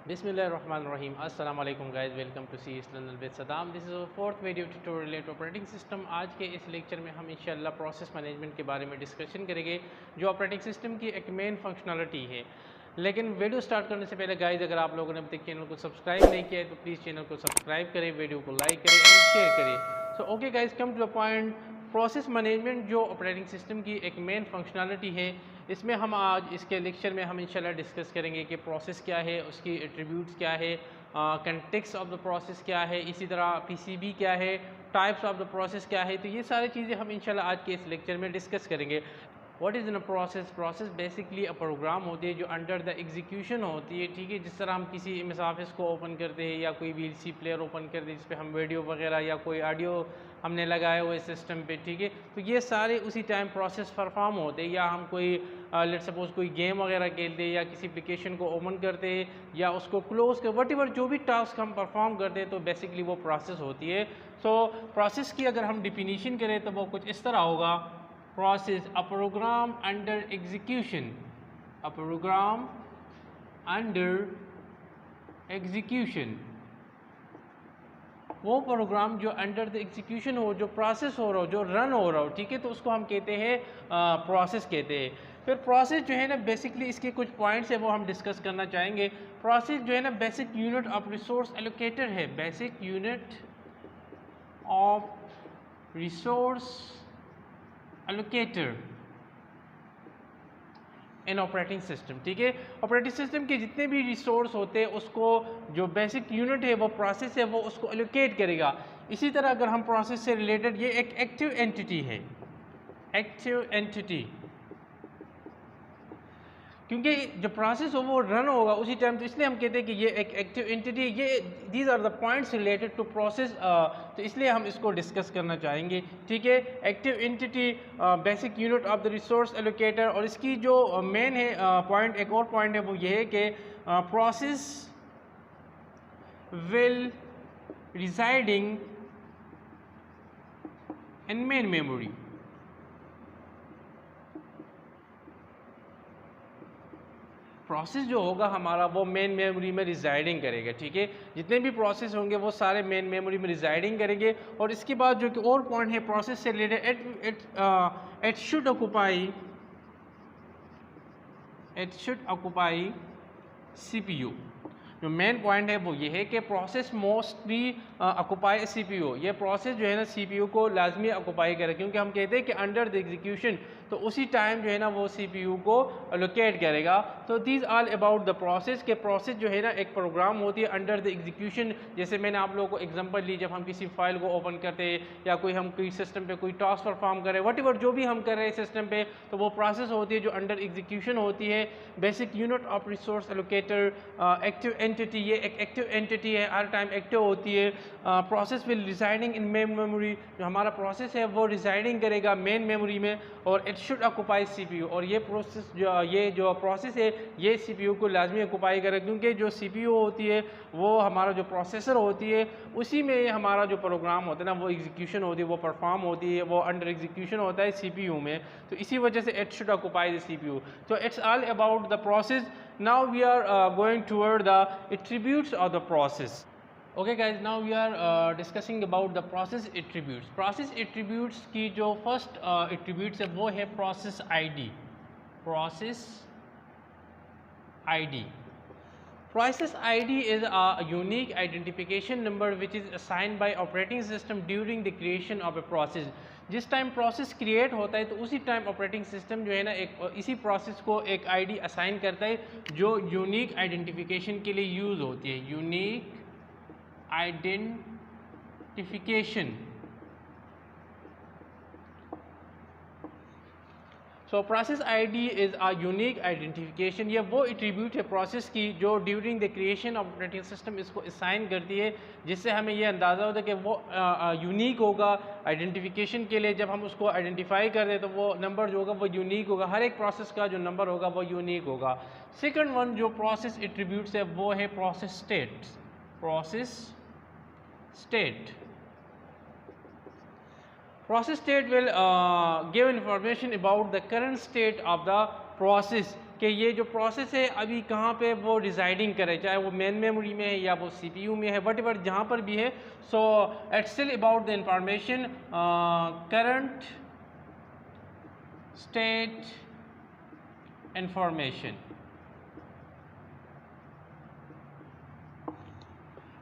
बिस्मिल्लाहिर्रहमानिर्रहीम। अस्सलाम वालेकुम guys, welcome to C learner with Saddam. This is fourth video tutorial related operating system. आज के इस लेक्चर में हम इंशाल्लाह प्रोसेस मैनेजमेंट के बारे में डिस्कशन करेंगे, जो ऑपरेटिंग सिस्टम की एक मेन फंक्शनलिटी है। लेकिन वीडियो स्टार्ट करने से पहले गाइस, अगर आप लोगों ने अब तक चैनल को सब्सक्राइब नहीं किया है तो प्लीज़ चैनल को सब्सक्राइब करें, वीडियो को लाइक करें एंड शेयर करें। So okay guys, come to the point. Process management जो ऑपरेटिंग सिस्टम की एक मेन फंक्शनलिटी है, इसमें हम आज इसके लेक्चर में हम इंशाल्लाह डिस्कस करेंगे कि प्रोसेस क्या है, उसकी एट्रीब्यूट्स क्या है, कंटेक्स्ट ऑफ द प्रोसेस क्या है, इसी तरह पीसीबी क्या है, टाइप्स ऑफ द प्रोसेस क्या है। तो ये सारी चीज़ें हम इंशाल्लाह आज के इस लेक्चर में डिस्कस करेंगे। What is in a process? Process basically a program होती है जो अंडर द एग्जीक्यूशन होती है, ठीक है। जिस तरह हम किसी मिसाफिस को ओपन करते हैं या कोई वीएलसी प्लेयर ओपन करते हैं जिस पे हम वीडियो वगैरह या कोई ऑडियो हमने लगाया हुआ है सिस्टम पे, ठीक है। तो ये सारे उसी टाइम प्रोसेस परफॉर्म होते हैं। या हम कोई लेट सपोज कोई गेम वगैरह खेलते हैं या किसी एप्लीकेशन को ओपन करते हैं या उसको क्लोज कर वट जो भी टास्क हम परफॉर्म करते हैं, तो बेसिकली वो प्रोसेस होती है। सो प्रोसेस की अगर हम डिफिनीशन करें तो वो कुछ इस तरह होगा। Process, a program under execution, a program under execution, वो प्रोग्राम जो अंडर द एग्जीक्यूशन हो, जो प्रोसेस हो रहा हो, जो रन हो रहा हो, ठीक है, तो उसको हम कहते हैं प्रोसेस कहते हैं। फिर प्रोसेस जो है ना, बेसिकली इसके कुछ पॉइंट्स है वो हम डिस्कस करना चाहेंगे। प्रोसेस जो है ना, basic unit of resource allocator है, basic unit of resource allocator in operating system, ठीक है। ऑपरेटिंग सिस्टम के जितने भी रिसोर्स होते हैं उसको जो बेसिक यूनिट है वो प्रोसेस है, वो उसको एलोकेट करेगा। इसी तरह अगर हम प्रोसेस से रिलेटेड, ये एक एक्टिव एंटिटी है, एक्टिव एंटिटी, क्योंकि जब प्रोसेस हो वो रन होगा उसी टाइम, तो इसलिए हम कहते हैं कि ये एक एक्टिव एंटिटी। ये these are the points related to process, तो इसलिए हम इसको डिस्कस करना चाहेंगे, ठीक है। Active entity, basic unit of the resource allocator. और इसकी जो मेन है पॉइंट, एक और पॉइंट है वो ये है कि process will residing in main memory. Process जो होगा हमारा वो मेन मेमोरी में रिजाइडिंग करेगा, ठीक है। जितने भी प्रोसेस होंगे वो सारे मेन मेमोरी में रिजाइडिंग करेंगे। और इसके बाद जो कि और पॉइंट है प्रोसेस से related, it should occupy CPU. जो मेन पॉइंट है वो ये है कि प्रोसेस मोस्टली ऑक्युपाई सीपीयू। ये प्रोसेस जो है ना सीपीयू को लाजमी ऑक्युपाई करे, क्योंकि हम कहते हैं कि अंडर द एग्जीक्यूशन, तो उसी टाइम जो है ना वो सीपीयू को एलोकेट करेगा। तो these all about the process, के प्रोसेस जो है ना एक प्रोग्राम होती है अंडर द एग्जीक्यूशन। जैसे मैंने आप लोगों को एग्जांपल ली, जब हम किसी फाइल को ओपन करते हैं या कोई हम कोई सिस्टम पे कोई टास्क परफॉर्म करें, वट जो भी हम कर रहे हैं सिस्टम पे, तो वो प्रोसेस होती है जो अंडर एग्जीक्यूशन होती है। Basic unit of resource allocator, active entity, ये एक एक्टिव एंटिटी है, हर टाइम एक्टिव होती है। Process will residing in main memory, जो हमारा प्रोसेस है वो रिजाइडिंग करेगा मेन मेमोरी में। और इट शुड ऑक्युपाई सीपीयू, और ये प्रोसेस ये जो प्रोसेस है ये सीपीयू को लाजमी ऑक्युपाई करेगा, क्योंकि जो सीपीयू होती है वो हमारा जो प्रोसेसर होती है उसी में हमारा जो प्रोग्राम होता है ना वो एग्जीक्यूशन होती है, वो परफॉर्म होती है, वो अंडर एग्जीक्यूशन होता है सीपीयू में। तो इसी वजह से it should occupy the CPU. तो it's all about the process. Now we are going toward the attributes of the process. Okay guys, now we are discussing about the process attributes. Process attributes की जो first attributes है वो है process ID. Process ID. Process ID is a unique identification number which is assigned by operating system during the creation of a process. जिस time process create होता है तो उसी टाइम ऑपरेटिंग सिस्टम जो है ना एक इसी प्रोसेस को एक आईडी असाइन करता है जो यूनिक आइडेंटिफिकेशन के लिए यूज़ होती है। Unique identification. So process ID is a unique identification. ये वो एट्रीब्यूट है प्रोसेस की जो during the creation of operating system इसको असाइन करती है, जिससे हमें ये अंदाज़ा होता है कि वो यूनिक होगा आइडेंटिफिकेशन के लिए। जब हम उसको आइडेंटिफाई कर दें तो वो नंबर जो होगा वो यूनिक होगा, हर एक प्रोसेस का जो नंबर होगा वो यूनिक होगा। सेकंड वन जो प्रोसेस एट्रीब्यूट्स है वो है process state. Process state, process state will give information about the current state of the process कि ये जो प्रोसेस है अभी कहाँ पे वो रिजाइडिंग करे, चाहे वो मेन मेमोरी में है या वो CPU में है, वट एवर जहाँ पर भी है. So it's still about the information current state information.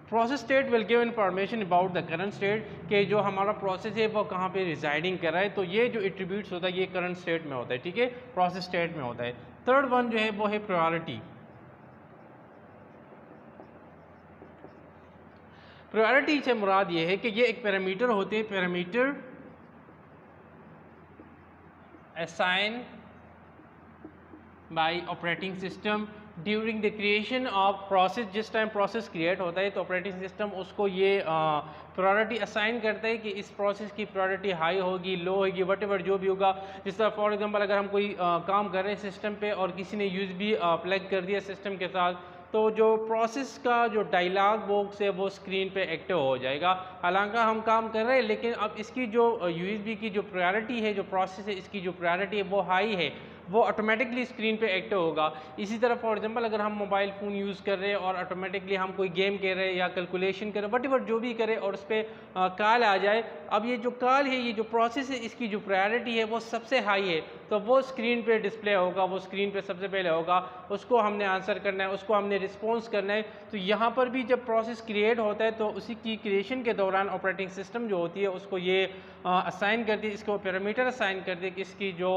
Process state will give information about the current state कि जो हमारा प्रोसेस है वो कहाँ पे रिजाइडिंग कर रहा है. तो ये जो एट्रीब्यूट्स होता है ये करंट स्टेट में होता है, ठीक है, प्रोसेस स्टेट में होता है. थर्ड वन जो है वो है प्रायोरिटी. प्रायोरिटी से मुराद ये है कि ये एक पैरामीटर होते हैं, parameter assign bye operating system during the creation of process. जिस टाइम प्रोसेस क्रिएट होता है तो ऑपरेटिंग सिस्टम उसको ये प्रायोरिटी असाइन करता है कि इस प्रोसेस की प्रायोरिटी हाई होगी, लो होगी, वट एवर जो भी होगा. जिस तरह फॉर एग्जांपल अगर हम कोई काम कर रहे हैं सिस्टम पे और किसी ने USB प्लग कर दिया सिस्टम के साथ, तो जो प्रोसेस का जो डायलॉग बॉक्स है वो स्क्रीन पे एक्टिव हो जाएगा. हालांकि हम काम कर रहे हैं लेकिन अब इसकी जो USB की जो प्रायोरिटी है, जो प्रोसेस है, इसकी जो प्रायोरिटी है वो हाई है, वो ऑटोमेटिकली स्क्रीन पे एक्टिव होगा. इसी तरह फॉर एग्जांपल अगर हम मोबाइल फ़ोन यूज़ कर रहे हैं और ऑटोमेटिकली हम कोई गेम कर रहे हैं या कैलकुलेशन कर रहे हैं, वट एवर जो भी करें और उस पर कॉल आ जाए, अब ये जो कॉल है, ये जो प्रोसेस है, इसकी जो प्रायोरिटी है वो सबसे हाई है, तो वो स्क्रीन पे डिस्प्ले होगा, वो स्क्रीन पे सबसे पहले होगा, उसको हमने आंसर करना है, उसको हमने रिस्पॉन्स करना है. तो यहाँ पर भी जब प्रोसेस क्रिएट होता है तो उसी की क्रिएशन के दौरान ऑपरेटिंग सिस्टम जो होती है उसको ये असाइन कर दी, इसको पैरामीटर असाइन कर दिए कि इसकी जो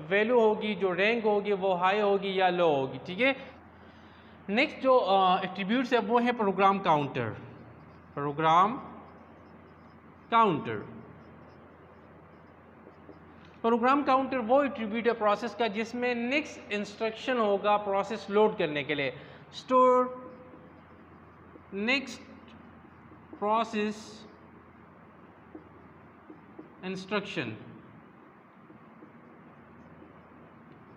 वैल्यू होगी, जो रैंक होगी, वो हाई होगी या लो होगी, ठीक है. नेक्स्ट जो एट्रीब्यूट्स है वो है program counter. Program counter, program counter वो एट्रीब्यूट है प्रोसेस का जिसमें नेक्स्ट इंस्ट्रक्शन होगा प्रोसेस लोड करने के लिए. स्टोर नेक्स्ट प्रोसेस इंस्ट्रक्शन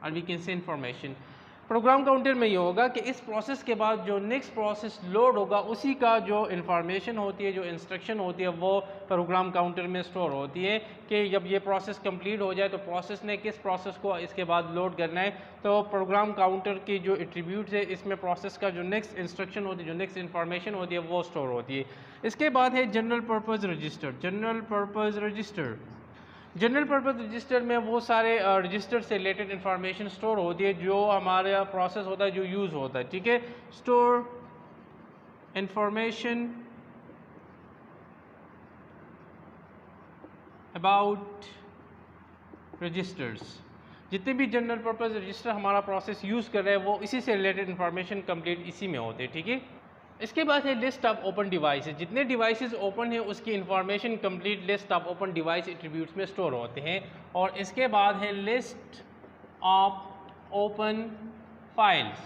और we can say information. Program counter में ये होगा कि इस प्रोसेस के बाद जो नेक्स्ट प्रोसेस लोड होगा उसी का जो इंफॉर्मेशन होती है, जो इंस्ट्रक्शन होती है, वो प्रोग्राम काउंटर में स्टोर होती है कि जब ये प्रोसेस कंप्लीट हो जाए तो प्रोसेस ने किस प्रोसेस को इसके बाद लोड करना है. तो प्रोग्राम काउंटर की जो एट्रीब्यूट्स है इसमें प्रोसेस का जो नेक्स्ट इंस्ट्रक्शन होती है, जो नेक्स्ट इंफॉर्मेशन होती है वो स्टोर होती है. इसके बाद है general purpose register. General purpose register, general purpose register में वो सारे रजिस्टर से रिलेटेड इंफॉर्मेशन स्टोर होती है जो हमारा प्रोसेस होता है, जो यूज़ होता है, ठीक है. Store information about registers. जितने भी जनरल पर्पज़ रजिस्टर हमारा प्रोसेस यूज़ कर रहे हैं वो इसी से रिलेटेड इंफॉर्मेशन कंप्लीट इसी में होते हैं, ठीक है. इसके बाद है लिस्ट ऑफ ओपन डिवाइसेस. जितने डिवाइसेस ओपन हैं उसकी information complete list of open device attributes में स्टोर होते हैं. और इसके बाद है लिस्ट ऑफ ओपन फाइल्स.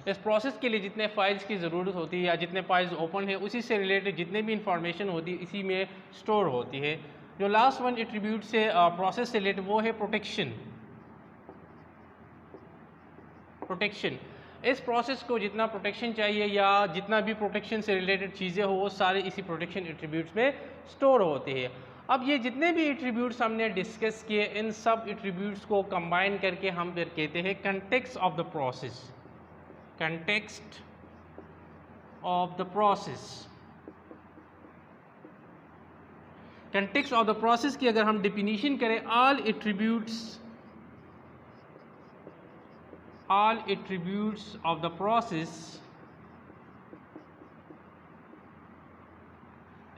इस प्रोसेस के लिए जितने फाइल्स की ज़रूरत होती है या जितने फाइल्स ओपन है उसी से रिलेटेड जितने भी इंफॉर्मेशन होती है इसी में स्टोर होती है. जो लास्ट वन एट्रीब्यूट से प्रोसेस से रिलेटेड वो है प्रोटेक्शन. प्रोटेक्शन, इस प्रोसेस को जितना प्रोटेक्शन चाहिए या जितना भी प्रोटेक्शन से रिलेटेड चीज़ें हो वो सारे इसी प्रोटेक्शन एट्रीब्यूट्स में स्टोर होते हैं. अब ये जितने भी एट्रीब्यूट्स हमने डिस्कस किए इन सब एट्रीब्यूट्स को कंबाइन करके हम फिर कहते हैं context of the process. Context of the process. Context of the process की अगर हम डेफिनेशन करें, all attributes of the process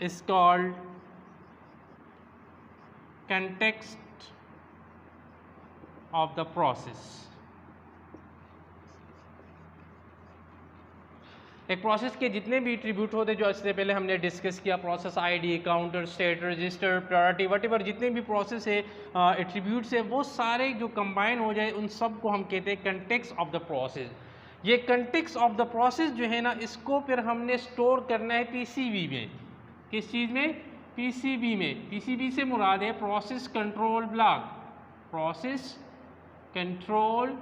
is called context of the process. एक प्रोसेस के जितने भी एट्रीब्यूट होते हैं जो इससे पहले हमने डिस्कस किया, process ID, counter, state, register, priority, what जितने भी प्रोसेस है एट्रीब्यूट्स है वो सारे जो कंबाइन हो जाए उन सब को हम कहते हैं कंटेक्स्ट ऑफ द प्रोसेस. ये कंटेक्स्ट ऑफ द प्रोसेस जो है ना इसको फिर हमने स्टोर करना है पीसीबी में. किस चीज़ में? पीसीबी में. पीसीबी से मुराद है process control block. Process control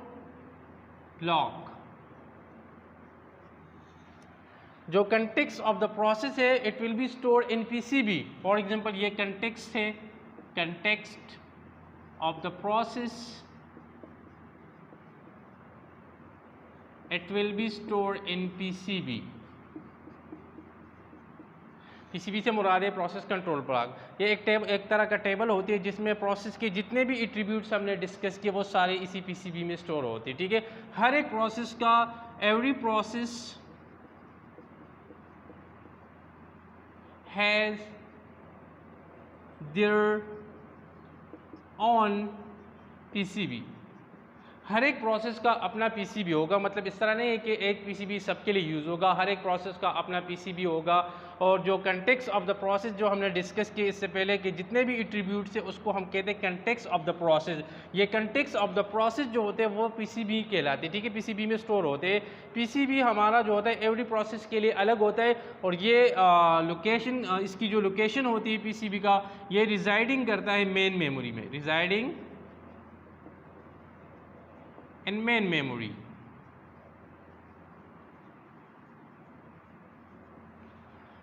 block. जो कंटेक्स्ट ऑफ द प्रोसेस है it will be store in PCB. For example ये कंटेक्स्ट है, context of the process It will be stored in PCB. PCB से मुराद है process control block. ये एक तरह का टेबल होती है जिसमें प्रोसेस के जितने भी एट्रीब्यूट्स हमने डिस्कस किए वो सारे इसी PCB में स्टोर होते हैं, ठीक है। हर एक प्रोसेस का, every process has their on PCB। हर एक प्रोसेस का अपना PCB होगा, मतलब इस तरह नहीं है कि एक PCB सबके लिए यूज़ होगा, हर एक प्रोसेस का अपना PCB होगा। और जो कंटेक्स्ट ऑफ द प्रोसेस जो हमने डिस्कस किए इससे पहले कि जितने भी एट्रीब्यूट्स है उसको हम कहते हैं कंटेक्स्ट ऑफ द प्रोसेस। ये कंटेक्स्ट ऑफ द प्रोसेस जो होते हैं वो PCB कहलाते हैं, ठीक है, PCB में स्टोर होते हैं। PCB हमारा जो होता है एवरी प्रोसेस के लिए अलग होता है और ये लोकेशन, इसकी जो लोकेशन होती है PCB का, ये रिजाइडिंग करता है मेन मेमोरी में, रिजाइडिंग इन मेन मेमोरी।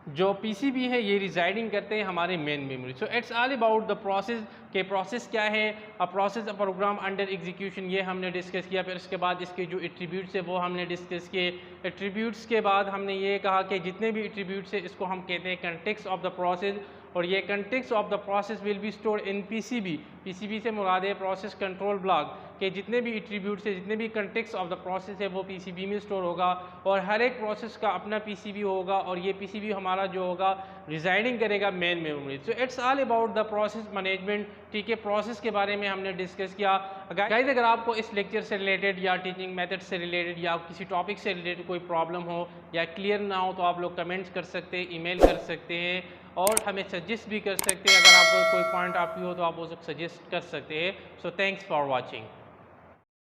जो PCB है ये रिजाइडिंग करते हैं हमारे main memory. So it's all about the process के प्रोसेस क्या है, a process a program under execution, ये हमने डिस्कस किया। फिर उसके बाद इसके जो एट्रीब्यूट्स है वो हमने डिस्कस किए। एट्रीब्यूट्स के बाद हमने ये कहा कि जितने भी एट्रीब्यूट्स है इसको हम कहते हैं कंटेक्स्ट ऑफ द प्रोसेस, और ये context of the process will be stored in PCB। PCB से मुराद है प्रोसेस कंट्रोल ब्लॉक के जितने भी एट्रीब्यूट्स है, जितने भी कंटेक्स्ट ऑफ द प्रोसेस है वो PCB में स्टोर होगा और हर एक प्रोसेस का अपना PCB होगा और ये PCB हमारा जो होगा रिजाइडिंग करेगा main memory. So it's all about the process management, ठीक है। प्रोसेस के बारे में हमने डिस्कस किया। गाइस अगर आपको इस लेक्चर से रिलेटेड या टीचिंग मेथड से रिलेटेड या किसी टॉपिक से रिलेटेड कोई प्रॉब्लम हो या क्लियर ना हो तो आप लोग कमेंट्स कर सकते हैं, ईमेल कर सकते हैं और हमें सजेस्ट भी कर सकते हैं। अगर आपको कोई पॉइंट आप हो तो आप वो सजेस्ट कर सकते हैं। So thanks for watching.